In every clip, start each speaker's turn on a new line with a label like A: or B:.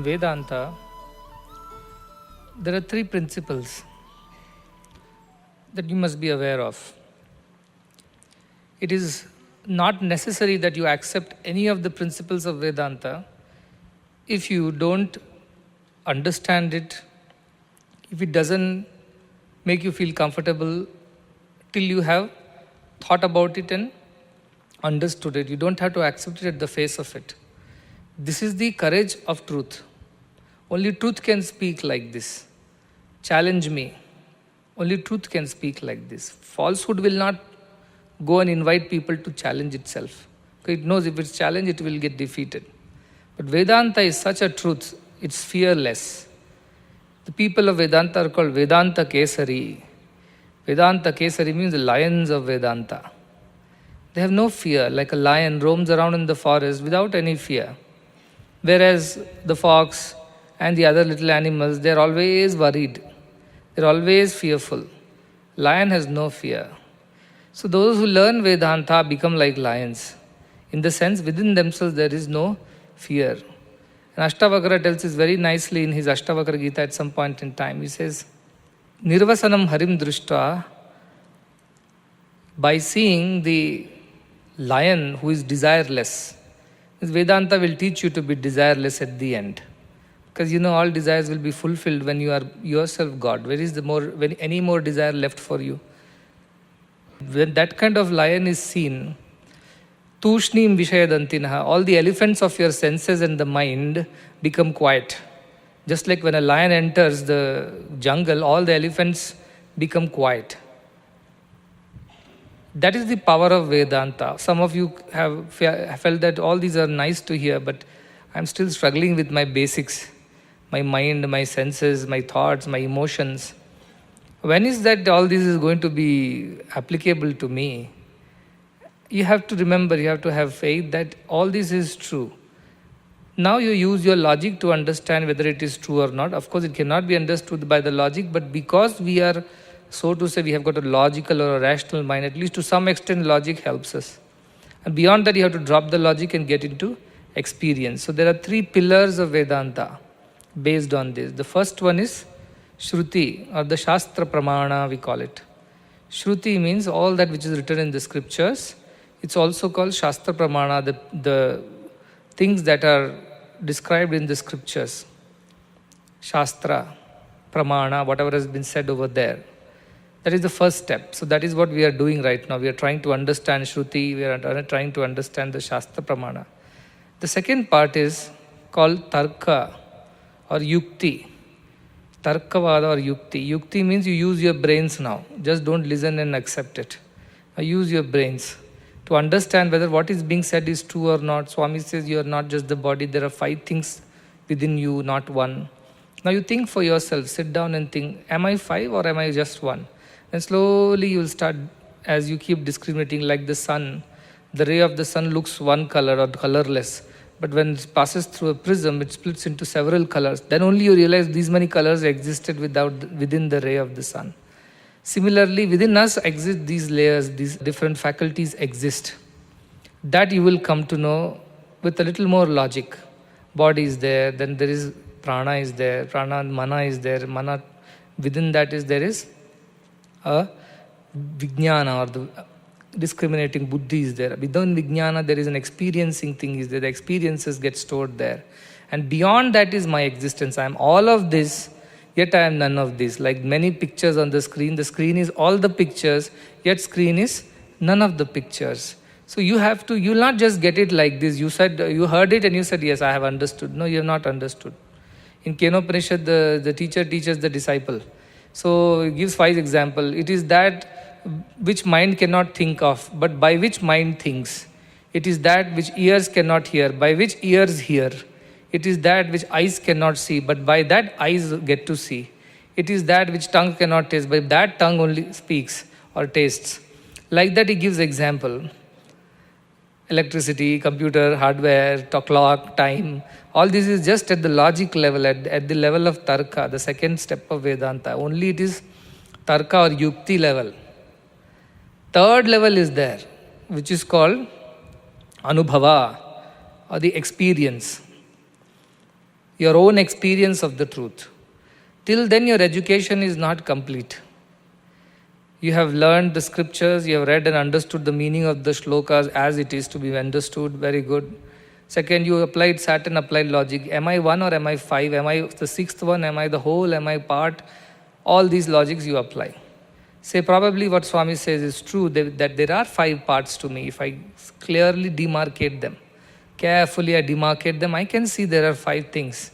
A: In Vedanta, there are three principles that you must be aware of. It is not necessary that you accept any of the principles of Vedanta if you don't understand it, if it doesn't make you feel comfortable till you have thought about it and understood it. You don't have to accept it at the face of it. This is the courage of truth. Only truth can speak like this. Challenge me. Only truth can speak like this. Falsehood will not go and invite people to challenge itself. Because it knows if it's challenged, it will get defeated. But Vedanta is such a truth, it's fearless. The people of Vedanta are called Vedanta Kesari. Vedanta Kesari means the lions of Vedanta. They have no fear, like a lion roams around in the forest without any fear. Whereas the fox and the other little animals, they're always worried. They're always fearful. Lion has no fear. So those who learn Vedanta become like lions. In the sense, within themselves there is no fear. And Ashtavakra tells this very nicely in his Ashtavakra Gita at some point in time. He says, Nirvasanam harim drushta, by seeing the lion who is desireless, Vedanta will teach you to be desireless at the end. Because all desires will be fulfilled when you are yourself God. Where is any more desire left for you? When that kind of lion is seen, Tushnim Vishayadantinaha, all the elephants of your senses and the mind become quiet. Just like when a lion enters the jungle, all the elephants become quiet. That is the power of Vedanta. Some of you have felt that all these are nice to hear, but I'm still struggling with my basics, my mind, my senses, my thoughts, my emotions. When is that all this is going to be applicable to me? You have to remember, you have to have faith that all this is true. Now you use your logic to understand whether it is true or not. Of course, it cannot be understood by the logic, but because we are, so to say, we have got a logical or a rational mind, at least to some extent logic helps us. And beyond that, you have to drop the logic and get into experience. So there are three pillars of Vedanta based on this. The first one is Shruti, or the Shastra Pramana we call it. Shruti means all that which is written in the scriptures. It's also called Shastra Pramana, the things that are described in the scriptures. Shastra, Pramana, whatever has been said over there. That is the first step. So that is what we are doing right now. We are trying to understand Shruti, we are trying to understand the Shastra Pramana. The second part is called Tarka or Yukti. Tarkavada or Yukti. Yukti means you use your brains now. Just don't listen and accept it. Now use your brains to understand whether what is being said is true or not. Swami says you are not just the body. There are 5 things within you, not one. Now you think for yourself. Sit down and think, am I 5 or am I just 1? And slowly you will start, as you keep discriminating, like the sun. The ray of the sun looks one color or colorless. But when it passes through a prism, it splits into several colors. Then only you realize these many colors existed within the ray of the sun. Similarly, within us exist these layers, these different faculties exist. That you will come to know with a little more logic. Body is there, then there is prana is there, prana and mana is there. Mana, within that there is a vijnana, or the discriminating buddhi is there. Within vijnana there is an experiencing thing is there. The experiences get stored there. And beyond that is my existence. I am all of this, yet I am none of this. Like many pictures on the screen is all the pictures, yet screen is none of the pictures. So you'll not just get it like this. You heard it and you said, yes, I have understood. No, you have not understood. In Kenopanishad, the teacher teaches the disciple. So he gives 5 examples. It is that which mind cannot think of, but by which mind thinks. It is that which ears cannot hear, by which ears hear. It is that which eyes cannot see, but by that eyes get to see. It is that which tongue cannot taste, but that tongue only speaks or tastes. Like that he gives example. Electricity, computer, hardware, clock, time. All this is just at the logic level, at the level of Tarka, the second step of Vedanta. Only it is Tarka or Yukti level. Third level is there, which is called Anubhava, or the experience. your own experience of the truth. Till then, your education is not complete. You have learned the scriptures, you have read and understood the meaning of the shlokas as it is to be understood, very good. Second, you applied Saturn, applied logic. Am I one or am I five? Am I the sixth one? Am I the whole? Am I part? All these logics you apply. Say, probably what Swami says is true, that there are 5 parts to me. If I clearly demarcate them, carefully I demarcate them, I can see there are 5 things.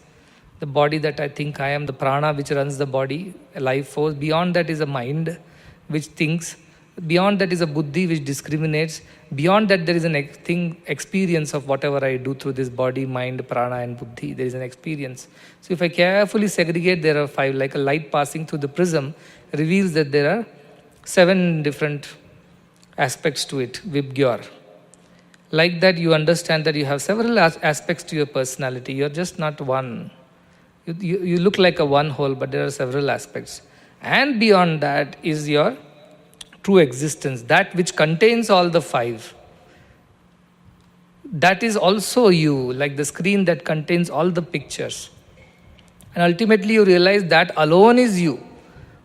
A: The body that I think I am, the prana which runs the body, a life force. Beyond that is a mind which thinks. Beyond that is a buddhi which discriminates. Beyond that there is an experience of whatever I do through this body, mind, prana and buddhi. There is an experience. So if I carefully segregate, there are 5, like a light passing through the prism reveals that there are 7 different aspects to it, Vibgyor. Like that, you understand that you have several aspects to your personality. You are just not one. You look like a one whole, but there are several aspects. And beyond that is your true existence, that which contains all the 5. That is also you, like the screen that contains all the pictures. And ultimately you realize that alone is you.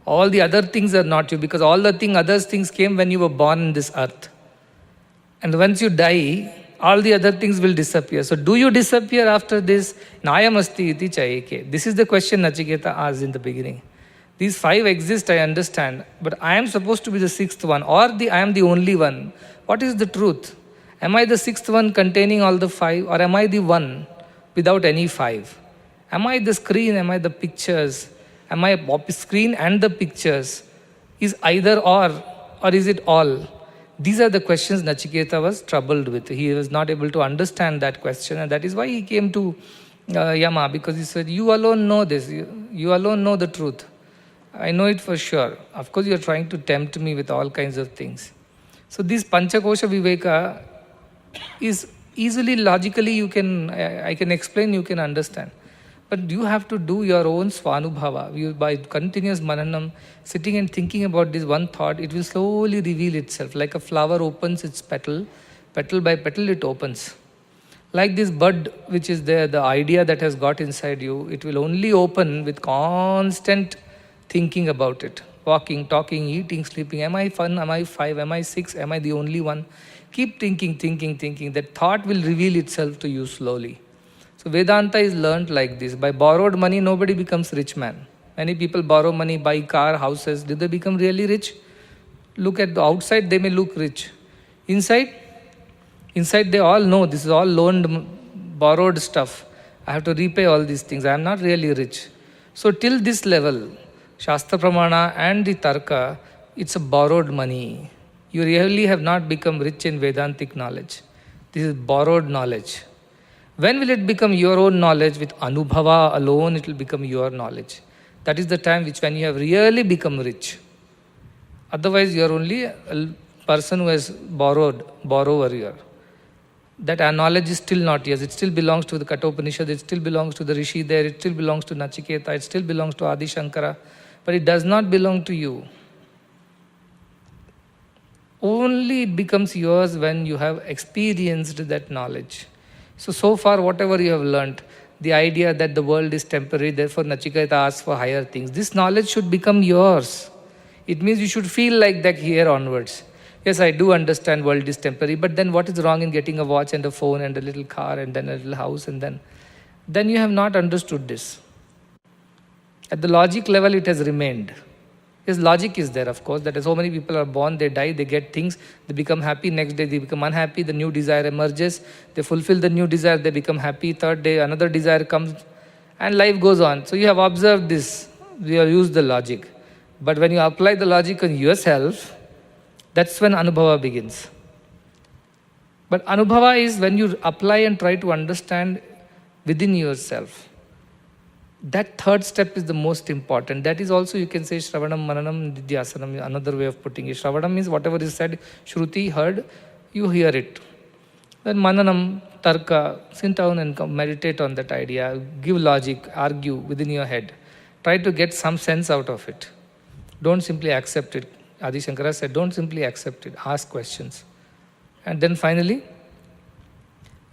A: All the other things are not you, because all the other things came when you were born in this earth. And once you die, all the other things will disappear. So do you disappear after this? Nayamasti iti chayike. This is the question Nachiketa asked in the beginning. These 5 exist, I understand, but I am supposed to be the 6th one, or I am the only one. What is the truth? Am I the 6th one containing all the 5, or am I the one without any 5? Am I the screen? Am I the pictures? Am I a screen and the pictures? Is either or is it all? These are the questions Nachiketa was troubled with. He was not able to understand that question, and that is why he came to Yama, because he said, you alone know this, you alone know the truth. I know it for sure. Of course, you are trying to tempt me with all kinds of things. So this Panchakosha Viveka is easily, logically, I can explain, you can understand. But you have to do your own Svanubhava. By continuous mananam, sitting and thinking about this one thought, it will slowly reveal itself. Like a flower opens its petal by petal it opens. Like this bud which is there, the idea that has got inside you, it will only open with constant thinking about it. Walking, talking, eating, sleeping. Am I fun? Am I 5? Am I 6? Am I the only one? Keep thinking. That thought will reveal itself to you slowly. So Vedanta is learned like this. By borrowed money, nobody becomes rich man. Many people borrow money, buy car, houses. Did they become really rich? Look at the outside, they may look rich. Inside they all know this is all loaned, borrowed stuff. I have to repay all these things. I am not really rich. So till this level, Shastra Pramana and the Tarka, it's a borrowed money. You really have not become rich in Vedantic knowledge. This is borrowed knowledge. When will it become your own knowledge? With Anubhava alone, it will become your knowledge. That is the time when you have really become rich. Otherwise, you are only a person who has borrower here. That our knowledge is still not yours. It still belongs to the Kathopanishad, it still belongs to the Rishi there, it still belongs to Nachiketa, it still belongs to Adi Shankara. But it does not belong to you. Only it becomes yours when you have experienced that knowledge. So far, whatever you have learnt, the idea that the world is temporary, therefore Nachiketa asks for higher things. This knowledge should become yours. It means you should feel like that here onwards. Yes, I do understand world is temporary, but then what is wrong in getting a watch and a phone and a little car and then a little house and then you have not understood this. At the logic level, it has remained. Yes, logic is there, of course, that so many people are born, they die, they get things, they become happy, next day they become unhappy, the new desire emerges, they fulfill the new desire, they become happy, third day another desire comes, and life goes on. So you have observed this, you have used the logic. But when you apply the logic on yourself, that's when Anubhava begins. But Anubhava is when you apply and try to understand within yourself. That third step is the most important. That is also, you can say, Shravanam, Mananam, Nidhyasanam, another way of putting it. Shravanam means whatever is said, Shruti, heard, you hear it. Then Mananam, Tarka, sit down and meditate on that idea, give logic, argue within your head. Try to get some sense out of it. Don't simply accept it. Adi Shankara said, don't simply accept it, ask questions. And then finally,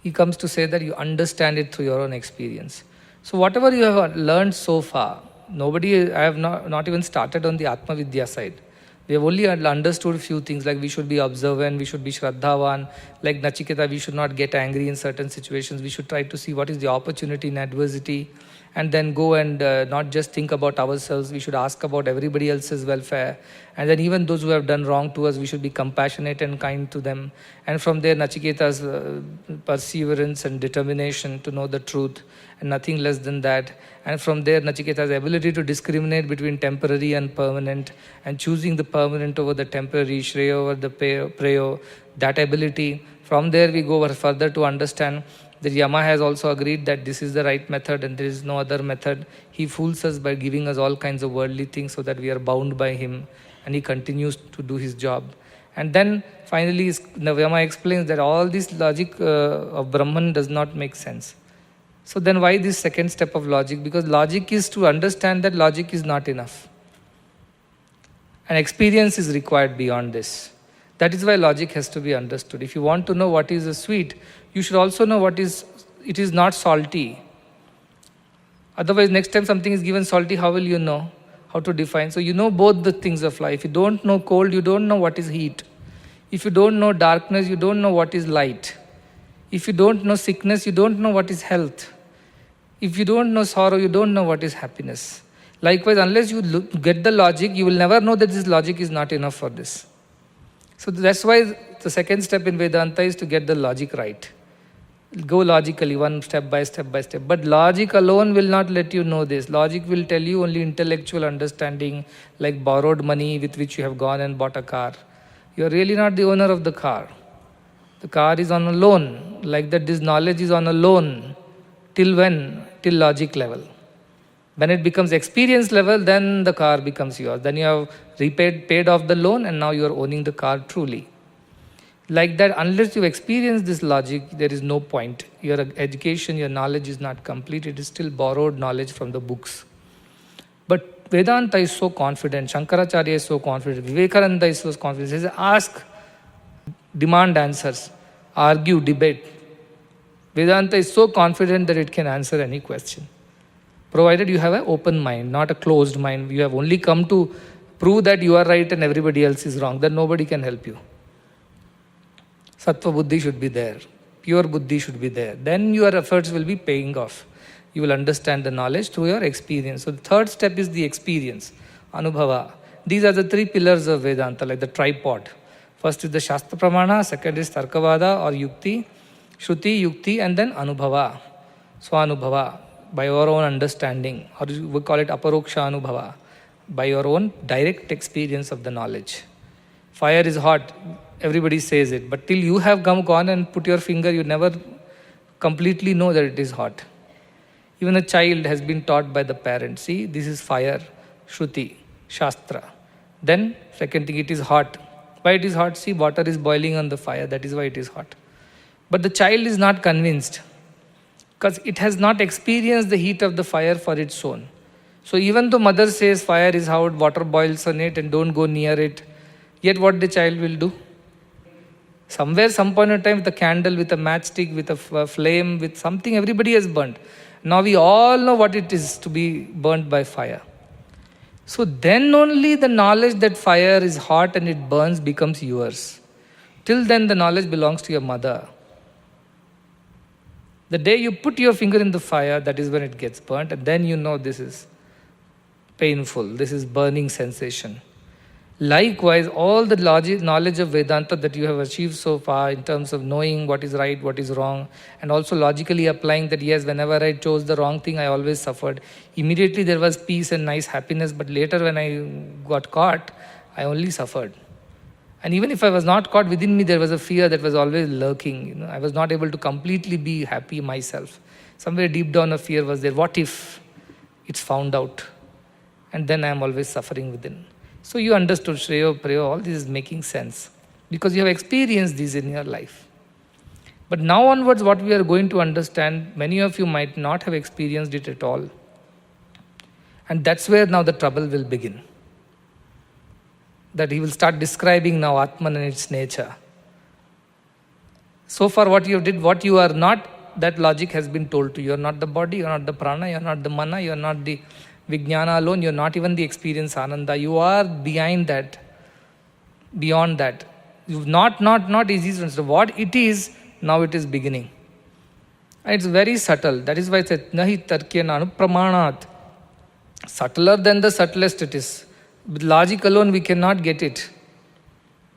A: he comes to say that you understand it through your own experience. So whatever you have learned so far, I have not even started on the Atma Vidya side. We have only understood a few things, like we should be observant, we should be Shraddhavan, like Nachiketa, we should not get angry in certain situations, we should try to see what is the opportunity in adversity, and then go and not just think about ourselves, we should ask about everybody else's welfare. And then even those who have done wrong to us, we should be compassionate and kind to them. And from there, Nachiketa's perseverance and determination to know the truth, and nothing less than that. And from there, Nachiketa's ability to discriminate between temporary and permanent, and choosing the permanent over the temporary, Shreya over the Preyo, that ability. From there, we go further to understand that Yama has also agreed that this is the right method and there is no other method. He fools us by giving us all kinds of worldly things so that we are bound by him, and he continues to do his job. And then finally, Yama explains that all this logic of Brahman does not make sense. So then why this second step of logic? Because logic is to understand that logic is not enough. And experience is required beyond this. That is why logic has to be understood. If you want to know what is a sweet, you should also know it is not salty. Otherwise, next time something is given salty, how will you know how to define? So you know both the things of life. If you don't know cold, you don't know what is heat. If you don't know darkness, you don't know what is light. If you don't know sickness, you don't know what is health. If you don't know sorrow, you don't know what is happiness. Likewise, unless you get the logic, you will never know that this logic is not enough for this. So that's why the second step in Vedanta is to get the logic right. Go logically, one step by step by step. But logic alone will not let you know this. Logic will tell you only intellectual understanding, like borrowed money with which you have gone and bought a car. You are really not the owner of the car. The car is on a loan, like that this knowledge is on a loan. Till when? Till logic level. When it becomes experience level, then the car becomes yours. Then you have paid off the loan, and now you are owning the car truly. Like that, unless you experience this logic, there is no point. Your education, your knowledge is not complete. It is still borrowed knowledge from the books. But Vedanta is so confident. Shankaracharya is so confident. Vivekananda is so confident. He says, ask, demand answers, argue, debate. Vedanta is so confident that it can answer any question, provided you have an open mind, not a closed mind. You have only come to prove that you are right and everybody else is wrong. Then nobody can help you. Sattva buddhi should be there. Pure buddhi should be there. Then your efforts will be paying off. You will understand the knowledge through your experience. So the third step is the experience, Anubhava. These are the three pillars of Vedanta, like the tripod. First is the Shastra Pramana, second is Tarkavada or Yukti, Shruti, Yukti, and then Anubhava, Swanubhava, by your own understanding, or we call it Aparoksha Anubhava, by your own direct experience of the knowledge. Fire is hot, everybody says it, but till you have gone and put your finger, you never completely know that it is hot. Even a child has been taught by the parents, see, this is fire, Shruti, Shastra. Then, second thing, it is hot. Why it is hot? See, water is boiling on the fire, that is why it is hot. But the child is not convinced, because it has not experienced the heat of the fire for its own. So even though mother says fire is hot, water boils on it and don't go near it, yet what the child will do? Somewhere, some point in time, with a candle, with a matchstick, with a flame, with something, everybody has burnt. Now we all know what it is to be burnt by fire. So then only the knowledge that fire is hot and it burns becomes yours. Till then the knowledge belongs to your mother. The day you put your finger in the fire, that is when it gets burnt, and then you know this is painful, this is burning sensation. Likewise, all the knowledge of Vedanta that you have achieved so far in terms of knowing what is right, what is wrong, and also logically applying that, yes, whenever I chose the wrong thing, I always suffered. Immediately there was peace and nice happiness, but later when I got caught, I only suffered. And even if I was not caught, within me there was a fear that was always lurking. I was not able to completely be happy myself. Somewhere deep down a fear was there. What if it's found out? And then I am always suffering within. So you understood Shreya, Preyo, all this is making sense. Because you have experienced these in your life. But now onwards, what we are going to understand, many of you might not have experienced it at all. And that's where now the trouble will begin. That he will start describing now Atman and its nature. So far what you did, what you are not that logic has been told to you. You're not the body, you're not the prana, you're not the mana, you're not the vijnana alone, you're not even the experience ananda. You are behind that, beyond that. You've not easy to understand. What it is, now it is beginning. And it's very subtle. That is why it says, Nahi tarkyena pramanat. Subtler than the subtlest it is. With logic alone, we cannot get it.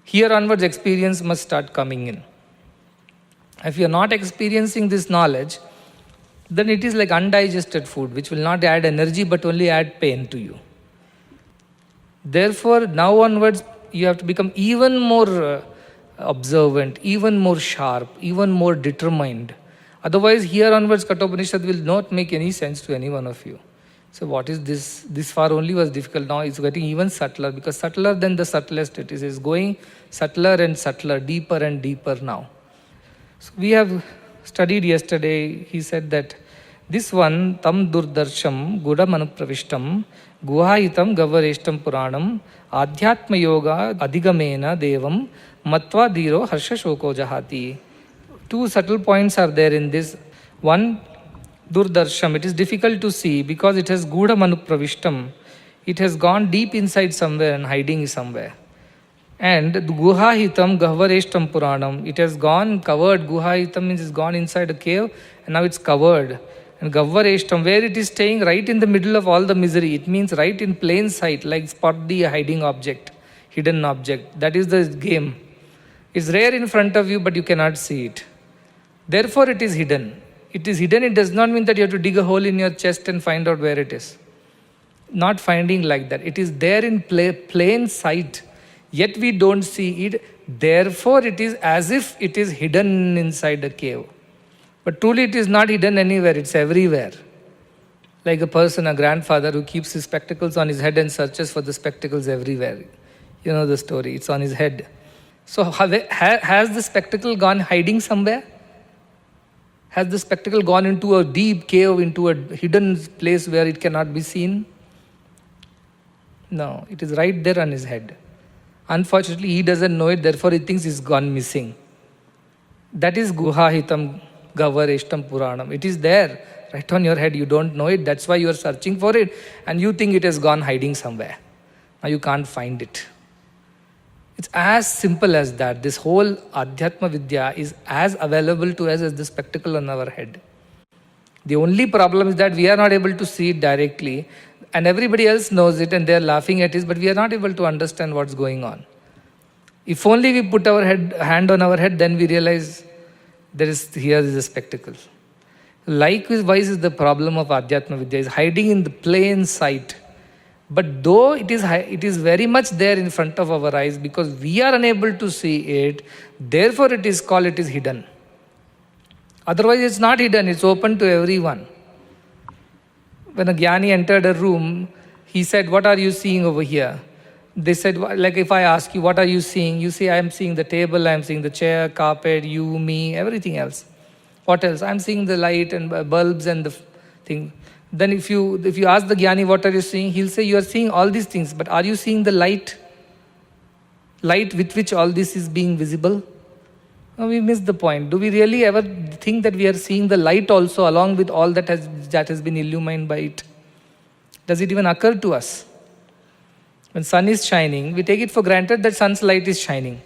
A: Here onwards, experience must start coming in. If you are not experiencing this knowledge, then it is like undigested food, which will not add energy but only add pain to you. Therefore, now onwards, you have to become even more observant, even more sharp, even more determined. Otherwise, here onwards, Kathopanishad will not make any sense to any one of you. So what is this? This far only was difficult. Now it's getting even subtler, because subtler than the subtlest it is. It's going subtler and subtler, deeper and deeper now. So we have studied yesterday, he said that this one, tam durdarsham gudam anupravishtam guhayitam gavareshtam puranam adhyatma yoga adhigamena devam matva dhiro harsha shoko jahati. Two subtle points are there in this. One, durdarsham, it is difficult to see because it has gudam anupravishtam. It has gone deep inside somewhere and hiding somewhere. And guhahitam gavareshtam puranam, it has gone covered. Guhahitam means it's gone inside a cave and now it's covered. And gavareshtam, where it is staying right in the middle of all the misery, it means right in plain sight, like spot the hiding object, hidden object. That is the game. It's rare in front of you, but you cannot see it. Therefore, it is hidden. It is hidden, it does not mean that you have to dig a hole in your chest and find out where it is. Not finding like that. It is there in plain sight. Yet we don't see it, therefore it is as if it is hidden inside a cave. But truly it is not hidden anywhere, it's everywhere. Like a person, a grandfather who keeps his spectacles on his head and searches for the spectacles everywhere. You know the story, it's on his head. So has the spectacle gone hiding somewhere? Has the spectacle gone into a deep cave, into a hidden place where it cannot be seen? No, it is right there on his head. Unfortunately, he doesn't know it, therefore he thinks it's gone missing. That is guhahitam gavareshtam puranam. It is there, right on your head. You don't know it, that's why you are searching for it, and you think it has gone hiding somewhere. Now you can't find it. It's as simple as that. This whole Adhyatma Vidya is as available to us as the spectacle on our head. The only problem is that we are not able to see it directly, and everybody else knows it and they are laughing at it, but we are not able to understand what's going on. If only we put our hand on our head, then we realize here is a spectacle. Likewise is the problem of Adhyatma Vidya, is hiding in the plain sight. But though it is very much there in front of our eyes, because we are unable to see it, therefore it is hidden. Otherwise it's not hidden, it's open to everyone. When a Jnani entered a room, he said, what are you seeing over here? They said, like if I ask you, what are you seeing? You say, I am seeing the table, I am seeing the chair, carpet, you, me, everything else. What else? I am seeing the light and bulbs and the thing. Then if you ask the Jnani, what are you seeing? He'll say, you are seeing all these things, but are you seeing the light? Light with which all this is being visible? No, we miss the point. Do we really ever think that we are seeing the light also along with all that has been illumined by it? Does it even occur to us? When sun is shining, we take it for granted that sun's light is shining.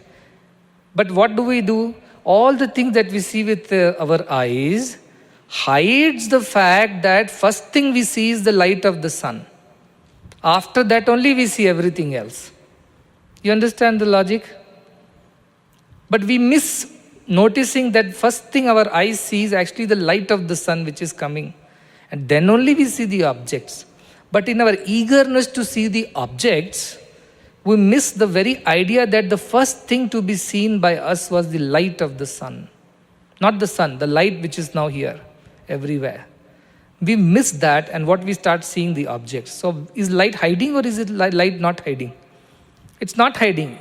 A: But what do? All the things that we see with our eyes hides the fact that first thing we see is the light of the sun. After that only we see everything else. You understand the logic? But we miss noticing that first thing our eyes see is actually the light of the sun which is coming. And then only we see the objects. But in our eagerness to see the objects, we miss the very idea that the first thing to be seen by us was the light of the sun. Not the sun, the light which is now here, everywhere. We miss that, and what we start seeing the objects. So is light hiding or is it light not hiding? It's not hiding,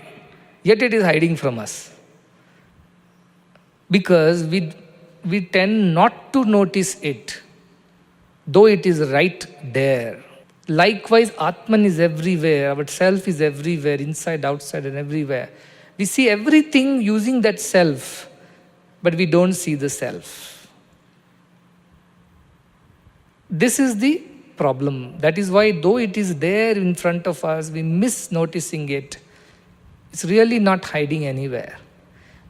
A: yet it is hiding from us. Because we tend not to notice it, though it is right there. Likewise, Atman is everywhere, our self is everywhere, inside, outside and everywhere. We see everything using that self, but we don't see the self. This is the problem. That is why, though it is there in front of us, we miss noticing it. It's really not hiding anywhere.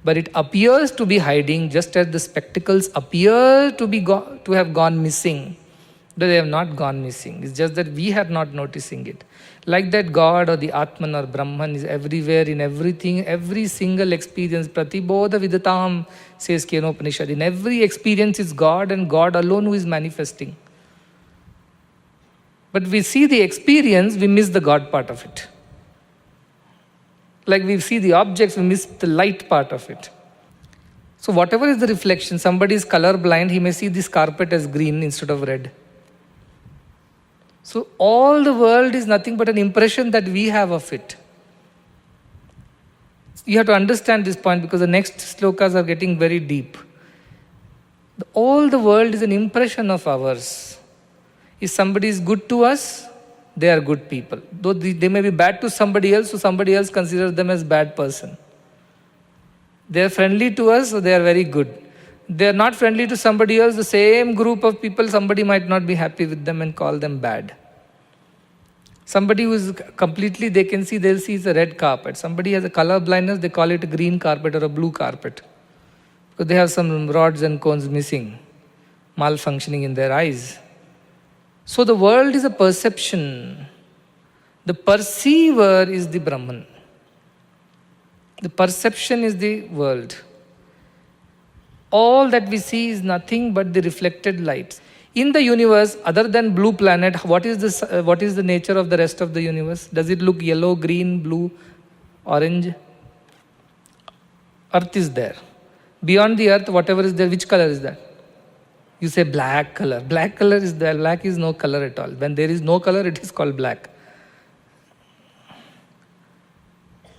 A: But it appears to be hiding, just as the spectacles appear to have gone missing. But they have not gone missing. It's just that we are not noticing it. Like that God or the Atman or Brahman is everywhere in everything, every single experience. Pratibodha vidatam, says Kenopanishad. In every experience is God, and God alone who is manifesting. But we see the experience, we miss the God part of it. Like we see the objects, we miss the light part of it. So whatever is the reflection, somebody is color blind, he may see this carpet as green instead of red. So all the world is nothing but an impression that we have of it. You have to understand this point, because the next slokas are getting very deep. All the world is an impression of ours. If somebody is good to us, they are good people. Though they may be bad to somebody else, so somebody else considers them as bad person. They are friendly to us, so they are very good. They are not friendly to somebody else, the same group of people, somebody might not be happy with them and call them bad. Somebody who is completely, they'll see it's a red carpet. Somebody has a color blindness, they call it a green carpet or a blue carpet. Because they have some rods and cones missing, malfunctioning in their eyes. So the world is a perception. The perceiver is the Brahman. The perception is the world. All that we see is nothing but the reflected light. In the universe, other than blue planet, what is the nature of the rest of the universe? Does it look yellow, green, blue, orange? Earth is there. Beyond the earth, whatever is there, which color is that? You say black color. Black color is there. Black is no color at all. When there is no color, it is called black.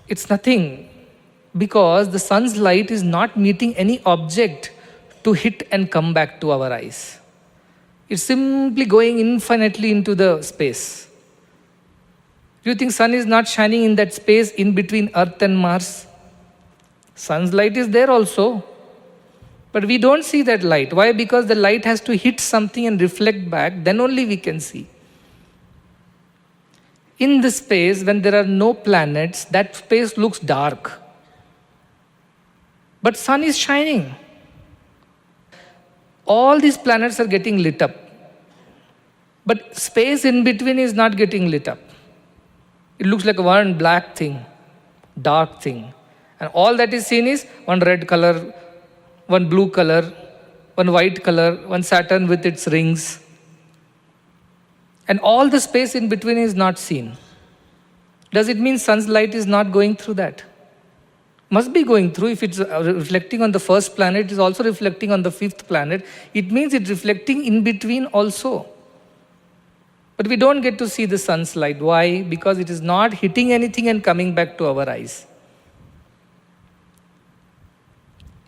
A: It's nothing, because the sun's light is not meeting any object to hit and come back to our eyes. It's simply going infinitely into the space. Do you think sun is not shining in that space in between Earth and Mars? Sun's light is there also. But we don't see that light. Why? Because the light has to hit something and reflect back, then only we can see. In the space, when there are no planets, that space looks dark. But sun is shining. All these planets are getting lit up. But space in between is not getting lit up. It looks like one black thing, dark thing. And all that is seen is one red color, one blue color, one white color, one Saturn with its rings. And all the space in between is not seen. Does it mean sun's light is not going through that? Must be going through. If it's reflecting on the first planet, it is also reflecting on the fifth planet. It means it's reflecting in between also. But we don't get to see the sun's light. Why? Because it is not hitting anything and coming back to our eyes.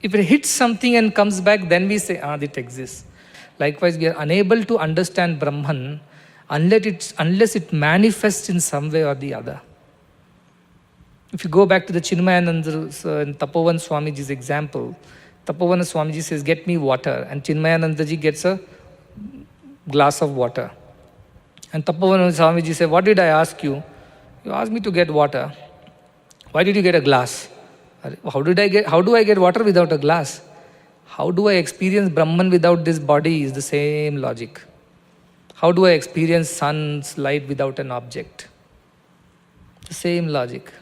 A: If it hits something and comes back, then we say, it exists. Likewise, we are unable to understand Brahman unless it manifests in some way or the other. If you go back to the Chinmayananda and Tapovan Swamiji's example, Tapovan Swamiji says, get me water. And Chinmayanandaji gets a glass of water. And Tapovan Swamiji says, what did I ask you? You asked me to get water. Why did you get a glass? How do I get water without a glass? How do I experience Brahman without this body is the same logic. How do I experience sun's light without an object? The same logic.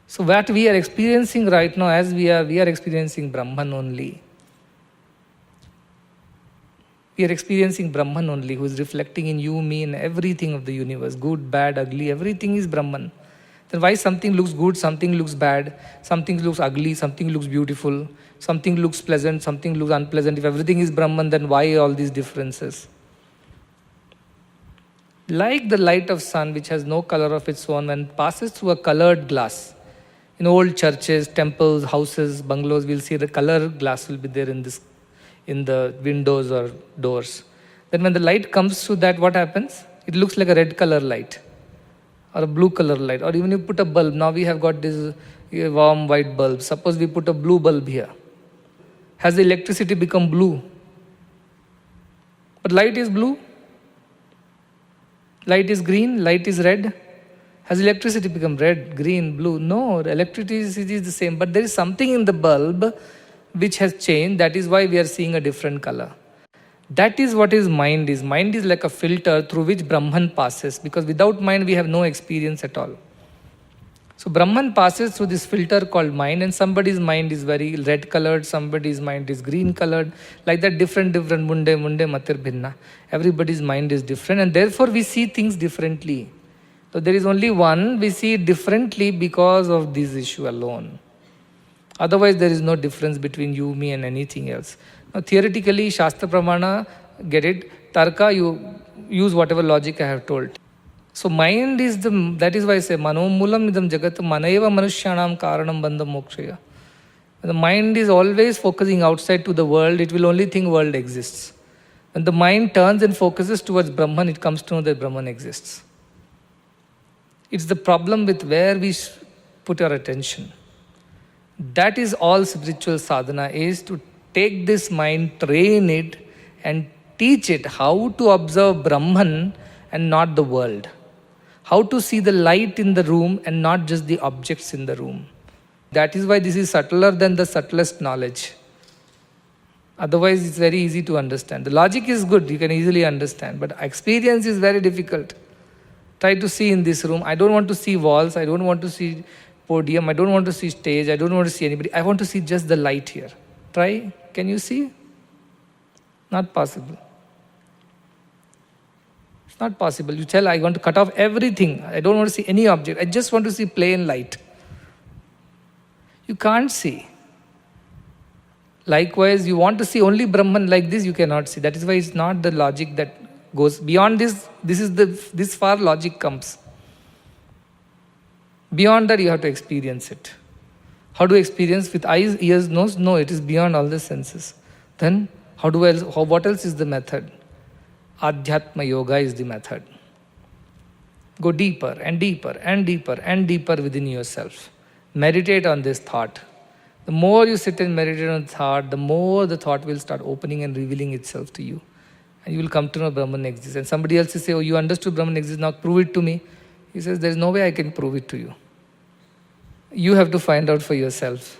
A: So what we are experiencing right now, as we are experiencing Brahman only. We are experiencing Brahman only, who is reflecting in you, me, and everything of the universe. Good, bad, ugly, everything is Brahman. Then why something looks good, something looks bad, something looks ugly, something looks beautiful, something looks pleasant, something looks unpleasant? If everything is Brahman, then why all these differences? Like the light of sun, which has no color of its own, when it passes through a colored glass. In old churches, temples, houses, bungalows, we'll see the color glass will be there in the windows or doors. Then when the light comes through that, what happens? It looks like a red color light or a blue color light, or even you put a bulb. Now we have got this warm white bulb. Suppose we put a blue bulb here. Has the electricity become blue? But light is blue. Light is green, light is red. Has electricity become red, green, blue? No, electricity is the same. But there is something in the bulb which has changed. That is why we are seeing a different color. That is what is mind is. Mind is like a filter through which Brahman passes. Because without mind, we have no experience at all. So Brahman passes through this filter called mind, and somebody's mind is very red colored, somebody's mind is green colored, like that different munde matir bhinna. Everybody's mind is different, and therefore we see things differently. So there is only one, we see it differently because of this issue alone. Otherwise there is no difference between you, me and anything else. Now theoretically, Shastra Pramana, get it, Tarka, you use whatever logic I have told. So mind is that is why I say, Manomulam idam jagat manaiva manushyanam karanam bandham mokshaya. When the mind is always focusing outside to the world, it will only think world exists. When the mind turns and focuses towards Brahman, it comes to know that Brahman exists. It's the problem with where we put our attention. That is all spiritual sadhana is, to take this mind, train it, and teach it how to observe Brahman and not the world. How to see the light in the room and not just the objects in the room. That is why this is subtler than the subtlest knowledge. Otherwise, it's very easy to understand. The logic is good, you can easily understand, but experience is very difficult. Try to see in this room. I don't want to see walls, I don't want to see podium, I don't want to see stage, I don't want to see anybody. I want to see just the light here. Try. Can you see? Not possible. Not possible. You tell, I want to cut off everything. I don't want to see any object. I just want to see plain light. You can't see. Likewise, you want to see only Brahman like this, you cannot see. That is why it's not the logic that goes beyond this. This far logic comes. Beyond that, you have to experience it. How do you experience? With eyes, ears, nose? No, it is beyond all the senses. Then, what else is the method? Adhyatma Yoga is the method. Go deeper and deeper and deeper and deeper within yourself. Meditate on this thought. The more you sit and meditate on thought, the more the thought will start opening and revealing itself to you. And you will come to know Brahman exists. And somebody else will say, oh, you understood Brahman exists, now prove it to me. He says, there is no way I can prove it to you. You have to find out for yourself.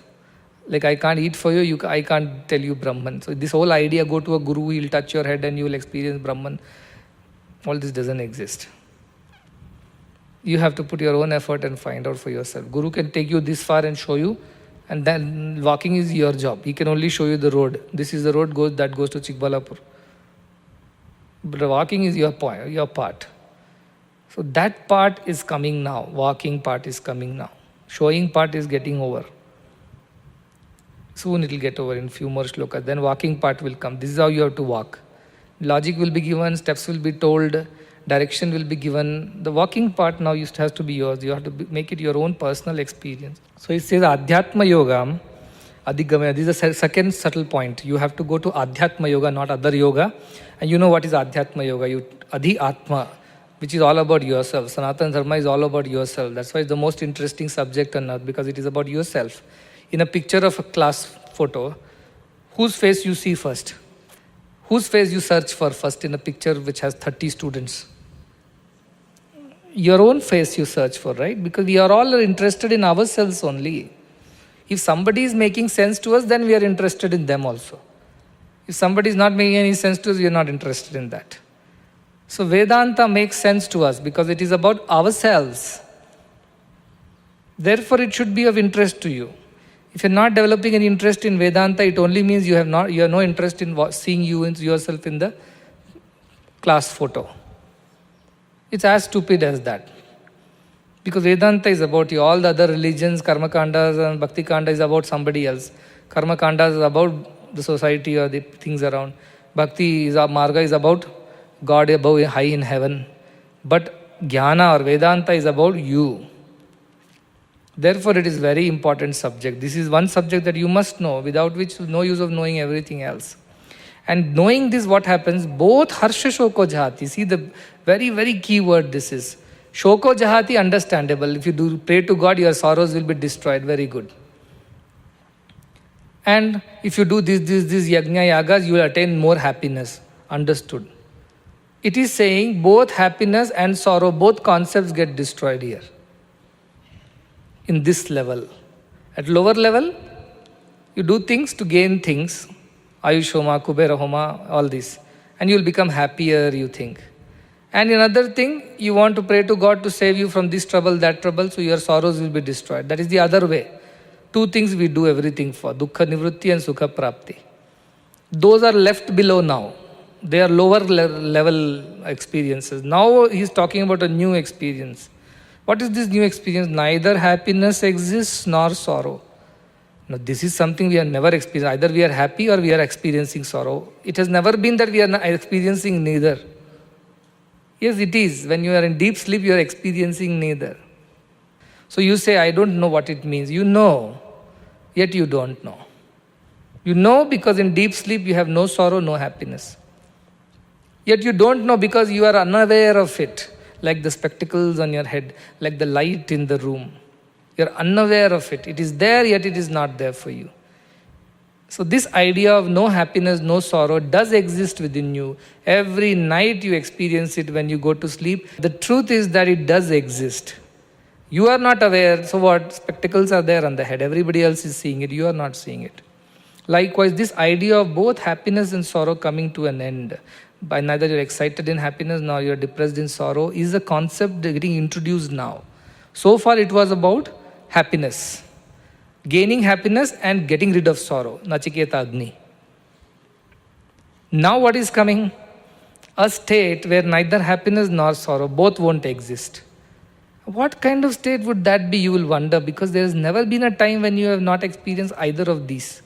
A: Like I can't eat for you, I can't tell you Brahman. So this whole idea, go to a guru, he'll touch your head and you will experience Brahman. All this doesn't exist. You have to put your own effort and find out for yourself. Guru can take you this far and show you, and then walking is your job. He can only show you the road. This is the road that goes to Chikbalapur. But walking is your part. So that part is coming now. Walking part is coming now. Showing part is getting over. Soon it will get over in few more shlokas. Then walking part will come. This is how you have to walk. Logic will be given, steps will be told, direction will be given. The walking part now has to be yours. You have to make it your own personal experience. So it says Adhyatma Yoga, Adhigamaya. This is the second subtle point. You have to go to Adhyatma Yoga, not other yoga. And you know what is Adhyatma Yoga? Adhi Atma, which is all about yourself. Sanatana Dharma is all about yourself. That's why it's the most interesting subject on earth, because it is about yourself. In a picture of a class photo, whose face you see first? Whose face you search for first in a picture which has 30 students? Your own face you search for, right? Because we are all interested in ourselves only. If somebody is making sense to us, then we are interested in them also. If somebody is not making any sense to us, we are not interested in that. So Vedanta makes sense to us because it is about ourselves. Therefore, it should be of interest to you. If you're not developing an interest in Vedanta, it only means you have no interest in seeing yourself in the class photo. It's as stupid as that. Because Vedanta is about you. All the other religions, Karma Kandas and Bhakti Kanda is about somebody else. Karma Kanda is about the society or the things around. Bhakti Marga is about God above, high in heaven. But Jnana or Vedanta is about you. Therefore, it is very important subject. This is one subject that you must know, without which no use of knowing everything else. And knowing this, what happens? Both Harsha Shoko Jahati. See the very, very key word this is. Shoko Jahati, understandable. If you pray to God, your sorrows will be destroyed. Very good. And if you do these yajna yagas, you will attain more happiness. Understood. It is saying both happiness and sorrow, both concepts get destroyed here. In this level. At lower level, you do things to gain things. Ayush Homa, Kubera Homa, all this. And you'll become happier, you think. And another thing, you want to pray to God to save you from this trouble, that trouble, so your sorrows will be destroyed. That is the other way. Two things we do everything for, dukkha nivritti and sukha prapti. Those are left below now. They are lower level experiences. Now he is talking about a new experience. What is this new experience? Neither happiness exists nor sorrow. Now this is something we have never experienced. Either we are happy or we are experiencing sorrow. It has never been that we are experiencing neither. Yes, it is. When you are in deep sleep, you are experiencing neither. So you say, I don't know what it means. You know, yet you don't know. You know because in deep sleep you have no sorrow, no happiness. Yet you don't know because you are unaware of it, like the spectacles on your head, like the light in the room. You are unaware of it. It is there, yet it is not there for you. So this idea of no happiness, no sorrow does exist within you. Every night you experience it when you go to sleep. The truth is that it does exist. You are not aware, so what? Spectacles are there on the head. Everybody else is seeing it. You are not seeing it. Likewise, this idea of both happiness and sorrow coming to an end, by neither you're excited in happiness nor you're depressed in sorrow, is a concept getting introduced now. So far it was about happiness. Gaining happiness and getting rid of sorrow. Nachiketa Agni. Now what is coming? A state where neither happiness nor sorrow, both won't exist. What kind of state would that be, you will wonder, because there has never been a time when you have not experienced either of these.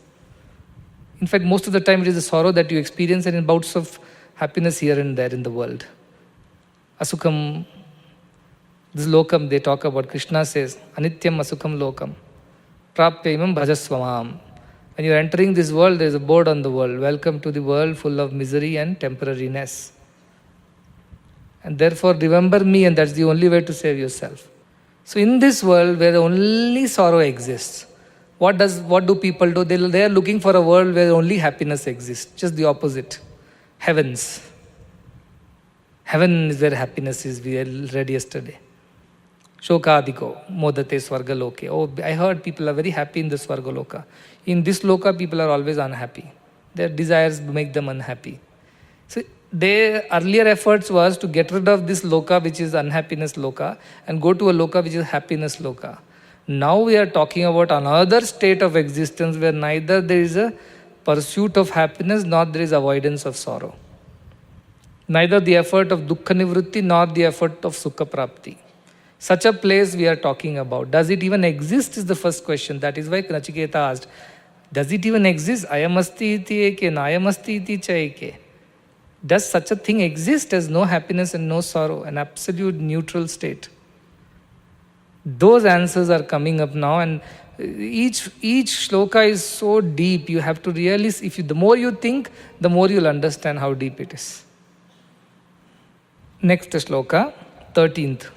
A: In fact, most of the time it is the sorrow that you experience and in bouts of happiness here and there in the world. Asukam, this lokam they talk about, Krishna says, Anityam asukam lokam. Prapyamam bhajasvamam. When you are entering this world, there is a board on the world. Welcome to the world full of misery and temporariness. And therefore remember me, and that's the only way to save yourself. So in this world where only sorrow exists, what do people do? They are looking for a world where only happiness exists. Just the opposite. Heavens. Heaven is where happiness is, we read yesterday. Shokadiko, modate swargaloke. Oh, I heard people are very happy in the swargaloka. In this loka, people are always unhappy. Their desires make them unhappy. So their earlier efforts was to get rid of this loka, which is unhappiness loka, and go to a loka which is happiness loka. Now we are talking about another state of existence where neither there is a pursuit of happiness nor there is avoidance of sorrow. Neither the effort of dukkha nivritti nor the effort of sukha prapti. Such a place we are talking about. Does it even exist is the first question. That is why Nachiketa asked, does it even exist? Ayamasti iti eke, nayamasti iti cha eke. Does such a thing exist as no happiness and no sorrow, an absolute neutral state? Those answers are coming up now, and each shloka is so deep. You have to really, the more you think, the more you'll understand how deep it is. Next shloka, 13th.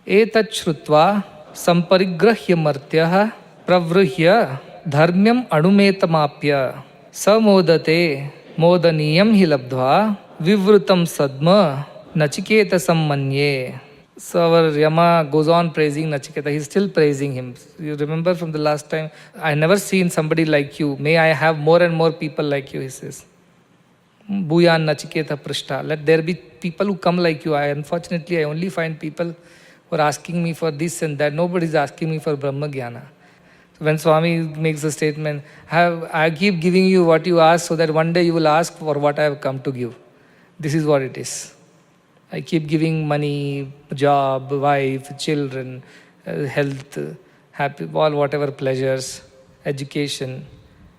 A: Etat shrutva samparigrahya martyah pravruhya dharmyam anumetamapya samodate modaniyam hi labdhva vivrutam sadma nachiketa sammanye. So our Yama goes on praising Nachiketa. He's still praising him. You remember from the last time, I never seen somebody like you. May I have more and more people like you, he says. Bhuyan Nachiketa Prashta. Let there be people who come like you. Unfortunately, I only find people who are asking me for this and that. Nobody is asking me for Brahma Jnana. So when Swami makes a statement, I keep giving you what you ask so that one day you will ask for what I have come to give. This is what it is. I keep giving money, job, wife, children, health, happy, all whatever pleasures, education.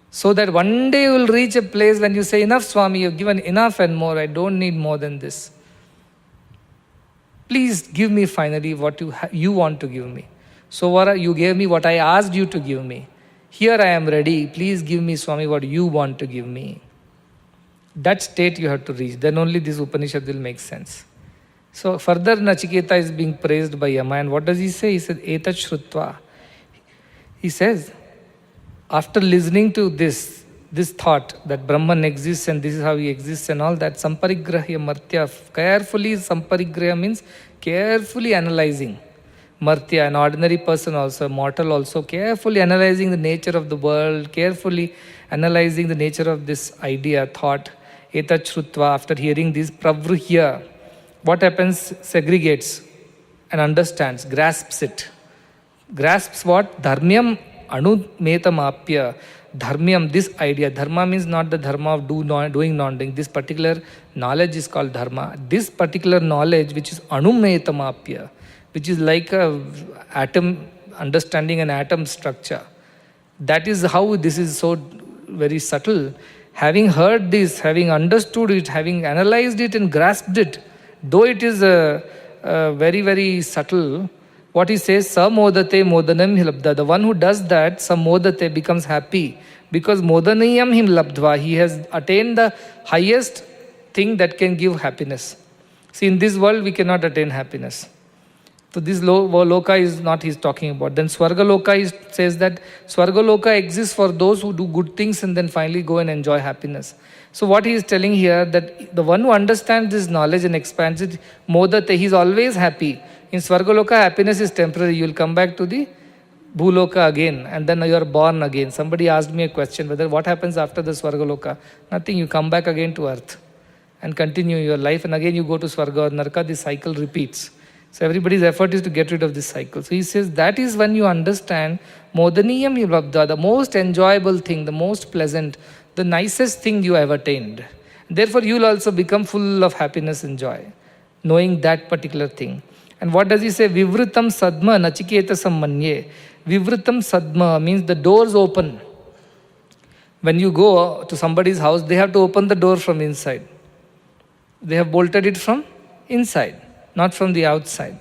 A: So that one day you will reach a place when you say, enough Swami, you have given enough and more, I don't need more than this. Please give me finally what you want to give me. So you gave me what I asked you to give me. Here I am ready, please give me Swami what you want to give me. That state you have to reach, then only this Upanishad will make sense. So further Nachiketa is being praised by Yama, and what does he say? He said, Etat Shrutva. He says, after listening to this, this thought that Brahman exists and this is how he exists and all that, samparigrahya martya, carefully, samparigrahya means carefully analyzing. Martya, an ordinary person also, a mortal also, carefully analyzing the nature of the world, carefully analyzing the nature of this idea, thought, etat shrutva, after hearing this, pravruhya, what happens? Segregates and understands, grasps it. Grasps what? Dharmyam anumetamapya. Dharmyam, this idea. Dharma means not the dharma of doing, non-doing. This particular knowledge is called dharma. This particular knowledge, which is anumetamapya, which is like a atom, understanding an atom structure. That is how this is so very subtle. Having heard this, having understood it, having analyzed it and grasped it, though it is very, very subtle, what he says, samodate modanam hi labdha. The one who does that, samodate, becomes happy. Because modaniyam him labdva, he has attained the highest thing that can give happiness. See, in this world we cannot attain happiness. So this loka is not he's talking about. Then Swargaloka says that Swargaloka exists for those who do good things and then finally go and enjoy happiness. So what he is telling here, that the one who understands this knowledge and expands it, modate, he is always happy. In Swargaloka, happiness is temporary. You will come back to the Bhuloka again and then you are born again. Somebody asked me a question, whether what happens after the Swargaloka? Nothing, you come back again to earth and continue your life and again you go to Swarga or Naraka, the cycle repeats. So everybody's effort is to get rid of this cycle. So he says that is when you understand Modaniyam Yulabdha, the most enjoyable thing, the most pleasant, the nicest thing you have attained. Therefore you will also become full of happiness and joy, knowing that particular thing. And what does he say? Vivritam sadma nachiketa sammanye. Vivritam sadma means the doors open. When you go to somebody's house, they have to open the door from inside. They have bolted it from inside, not from the outside.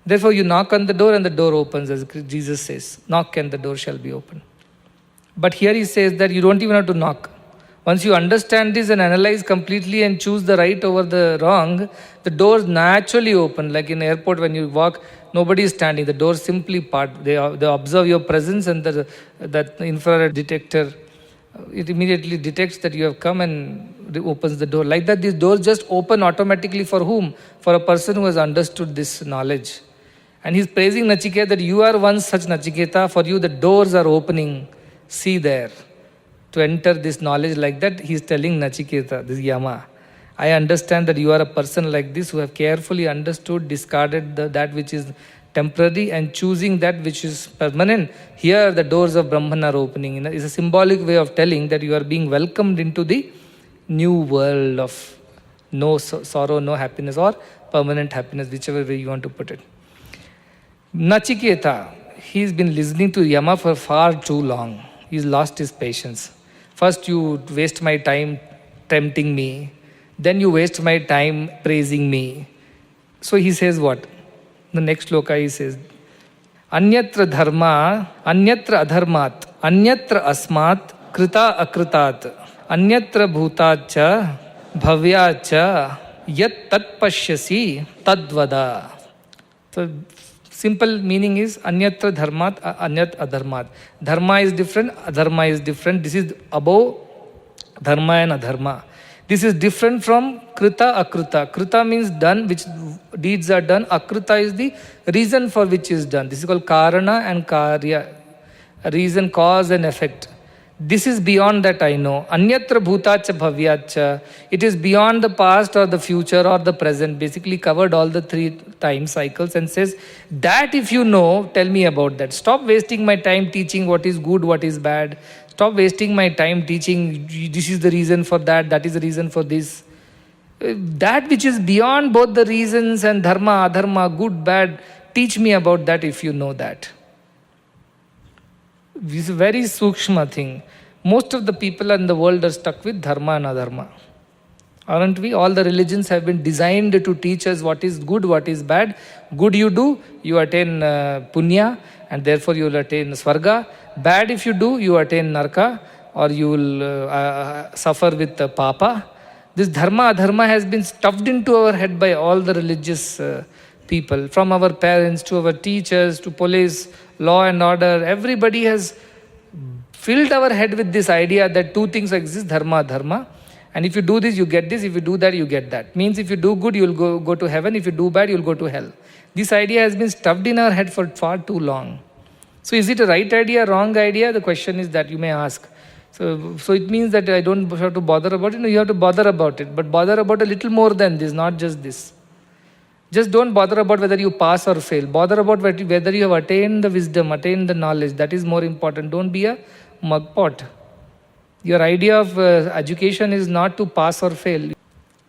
A: Therefore, you knock on the door and the door opens, as Jesus says. Knock and the door shall be open. But here he says that you don't even have to knock. Once you understand this and analyze completely and choose the right over the wrong, the doors naturally open. Like in airport, when you walk, nobody is standing. The doors simply part. They observe your presence and that infrared detector, it immediately detects that you have come and opens the door. Like that, these doors just open automatically for whom? For a person who has understood this knowledge. And he's praising Nachiketa that you are one such Nachiketa. For you, the doors are opening. See there. To enter this knowledge like that, he is telling Nachiketa, this Yama, I understand that you are a person like this who have carefully understood, discarded that which is temporary and choosing that which is permanent. Here the doors of Brahman are opening. It's a symbolic way of telling that you are being welcomed into the new world of no sorrow, no happiness, or permanent happiness, whichever way you want to put it. Nachiketa, he's been listening to Yama for far too long. He's lost his patience. First you waste my time tempting me, then you waste my time praising me. So he says what? The next sloka he says, Anyatra dharma, anyatra adharmat, anyatra asmat, krita akritat, anyatra bhutacha, bhavyacha, yat tat pashyasi, tadvada. So simple meaning is anyatra dharmat, anyat adharmat. Dharma is different, adharma is different. This is above dharma and adharma. This is different from krita akrita. Krita means done, which deeds are done. Akrita is the reason for which is done. This is called karana and karya. Reason, cause and effect. This is beyond that I know. Anyatra bhutacha bhavyacha. It is beyond the past or the future or the present. Basically covered all the three time cycles and says, that if you know, tell me about that. Stop wasting my time teaching what is good, what is bad. Stop wasting my time teaching this is the reason for that, that is the reason for this. That which is beyond both the reasons and dharma, adharma, good, bad, teach me about that if you know that. This is a very sukshma thing. Most of the people in the world are stuck with dharma and adharma. Aren't we? All the religions have been designed to teach us what is good, what is bad. Good you do, you attain punya and therefore you will attain swarga. Bad if you do, you attain narka or you will suffer with papa. This dharma, adharma has been stuffed into our head by all the religious people. From our parents to our teachers to police, law and order. Everybody has filled our head with this idea that two things exist, dharma, dharma. And if you do this, you get this. If you do that, you get that. Means if you do good, you'll go to heaven. If you do bad, you'll go to hell. This idea has been stuffed in our head for far too long. So is it a right idea, wrong idea? The question is that you may ask. So it means that I don't have to bother about it. No, you have to bother about it. But bother about a little more than this, not just this. Just don't bother about whether you pass or fail. Bother about whether you have attained the wisdom, attained the knowledge. That is more important. Don't be a mugpot. Your idea of education is not to pass or fail.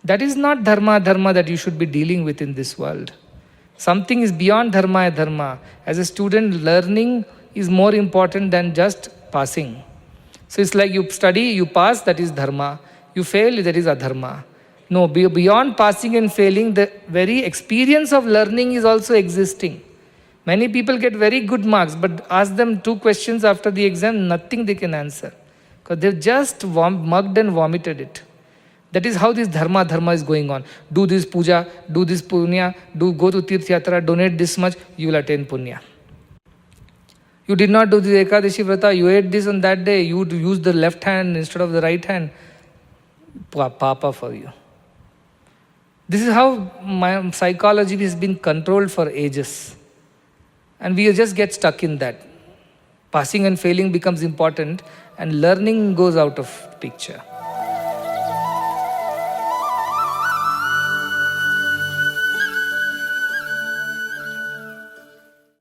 A: That is not dharma that you should be dealing with in this world. Something is beyond dharma. As a student, learning is more important than just passing. So it's like you study, you pass, that is dharma. You fail, that is adharma. No, beyond passing and failing, the very experience of learning is also existing. Many people get very good marks, but ask them 2 questions after the exam, nothing they can answer. Because they've just mugged and vomited it. That is how this dharma is going on. Do this puja, do this punya, go to Tirth Yatra, donate this much, you will attain punya. You did not do the Ekadashi Vrata, you ate this on that day, you use the left hand instead of the right hand. Papa for you. This is how my psychology has been controlled for ages. And we just get stuck in that. Passing and failing becomes important and learning goes out of picture.